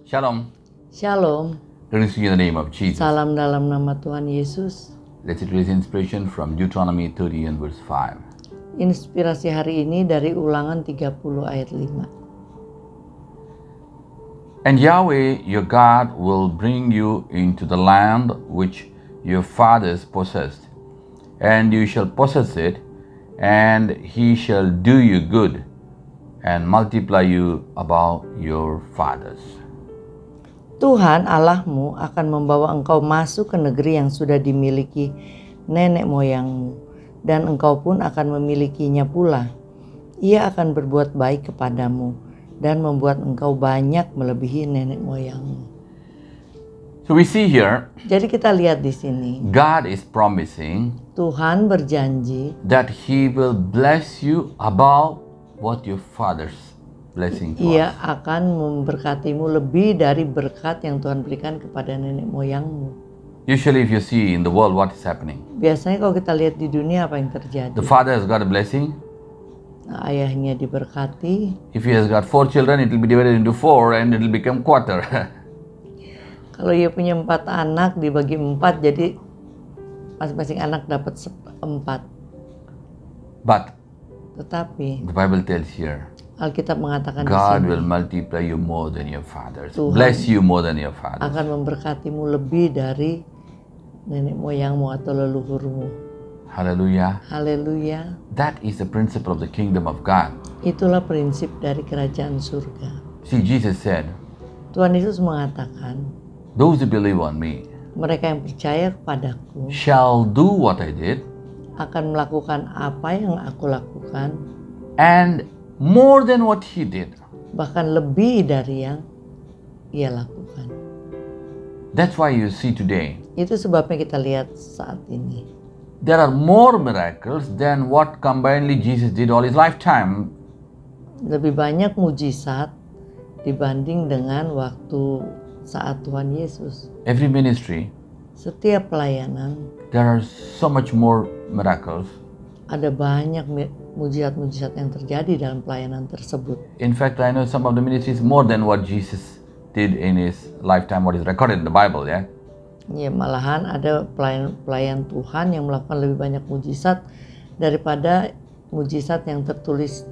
Shalom. Shalom. Greetings to you in the name of Jesus. Salam dalam nama Tuhan Yesus. Let's read inspiration from Deuteronomy 30 and verse 5. Inspirasi hari ini dari Ulangan 30 ayat 5. And Yahweh your God will bring you into the land which your fathers possessed, and you shall possess it, and he shall do you good, and multiply you above your fathers. Tuhan Allahmu akan membawa engkau masuk ke negeri yang sudah dimiliki nenek moyangmu, dan engkau pun akan memilikinya pula. Ia akan berbuat baik kepadamu dan membuat engkau banyak melebihi nenek moyangmu. So we see here, Jadi kita lihat di sini, God is promising Tuhan berjanji that He will bless you above what your fathers blessing to Ia us. akan memberkatimu lebih dari berkat yang Tuhan berikan kepada nenek moyangmu. Usually if you see in the world what is happening, Biasanya kalau kita lihat di dunia apa yang terjadi. the father has got a blessing. Ayahnya diberkati. If he has got 4 children, it will be divided into 4 and it will become quarter. Kalau ia punya 4 anak dibagi 4, jadi masing-masing anak dapat 4. But Tetapi the Bible tells here, Alkitab mengatakan di God sini will multiply you more than your fathers. Tuhan Bless you more than your fathers. akan memberkatimu lebih dari nenek moyangmu atau leluhurmu. Hallelujah. Haleluya. That is the principle of the kingdom of God. Itulah prinsip dari kerajaan surga. See, Jesus said, Tuhan Yesus mengatakan, those who believe on me mereka yang percaya kepadaku shall do what I did, akan melakukan apa yang aku lakukan, and more than what he did. bahkan lebih dari yang ia lakukan. That's why you see today, Itu sebabnya kita lihat saat ini. there are more miracles than what combinedly Jesus did all his lifetime. Lebih banyak mujizat dibanding dengan waktu saat Tuhan Yesus. Every ministry, Setiap pelayanan there are so much more miracles. ada banyak mujizat-mujizat yang terjadi dalam pelayanan tersebut. In fact, I know some of the ministries more than what Jesus did in his lifetime, what is recorded in the Bible, yeah? Ya, malahan ada pelayan Tuhan yang melakukan lebih banyak mujizat daripada mujizat yang tertulis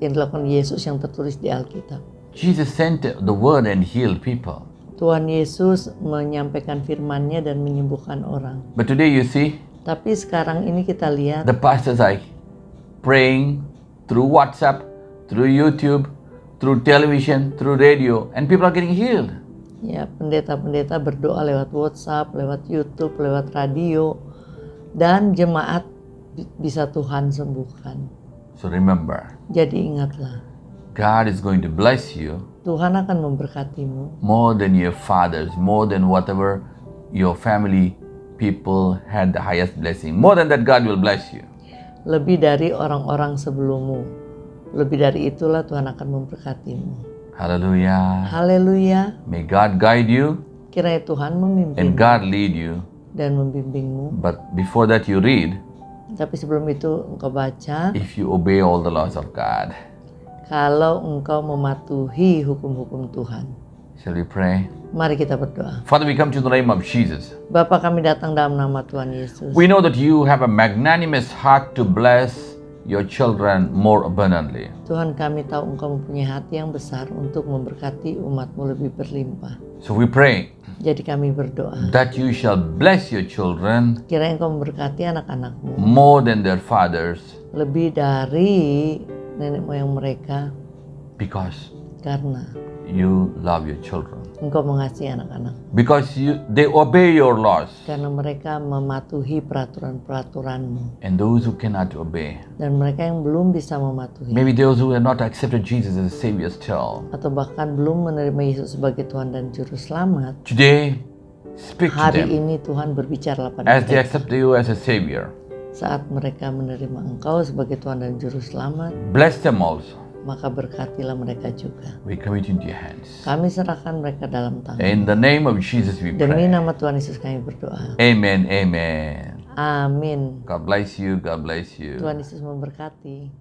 yang dilakukan Yesus yang tertulis di Alkitab. Jesus sent the word and healed people. Tuhan Yesus menyampaikan firman-Nya dan menyembuhkan orang. But today you see, Tapi sekarang ini kita lihat the pastors are praying through WhatsApp, through YouTube, through television, through radio, and people are getting healed. ya pendeta-pendeta berdoa lewat WhatsApp, lewat YouTube, lewat radio, dan jemaat bisa Tuhan sembuhkan. So remember, Jadi ingatlah, God is going to bless you Tuhan akan memberkatimu more than your fathers, more than whatever your family people had the highest blessing. More than that, God will bless you. lebih dari orang-orang sebelummu. Lebih dari itulah Tuhan akan memberkatimu. Hallelujah. Haleluya. May God guide you Kiranya Tuhan and memimpin God lead you. dan membimbingmu. But before that you read, Tapi sebelum itu engkau baca, if you obey all the laws of God. kalau engkau mematuhi hukum-hukum Tuhan. Shall we pray? Mari kita berdoa. Father, we come to the name of Jesus. Bapa, kami datang dalam nama Tuhan Yesus. We know that you have a magnanimous heart to bless your children more abundantly. Tuhan, kami tahu engkau mempunyai hati yang besar untuk memberkati umatmu lebih berlimpah. So we pray Jadi kami berdoa, that you shall bless your children kiranya engkau memberkati anak-anakmu more than their fathers, lebih dari nenek moyang mereka, because karena you love your children. engkau mengasihi anak-anak. Because they obey your laws. Karena mereka mematuhi peraturan-peraturanmu. And those who cannot obey, Dan mereka yang belum bisa mematuhi, maybe those who have not accepted Jesus as a Savior still, atau bahkan belum menerima Yesus sebagai Tuhan dan Juru Selamat, today speak to hari them ini Tuhan berbicara pada as they mereka. accept you as a Savior. Saat mereka menerima Engkau sebagai Tuhan dan Juru Selamat, Bless them also. maka berkatilah mereka juga. We commit into your hands. Kami serahkan mereka dalam tangan. In the name of Jesus we Demi pray. nama Tuhan Yesus kami berdoa. Amen, amen. Amin. God bless you, God bless you. Tuhan Yesus memberkati.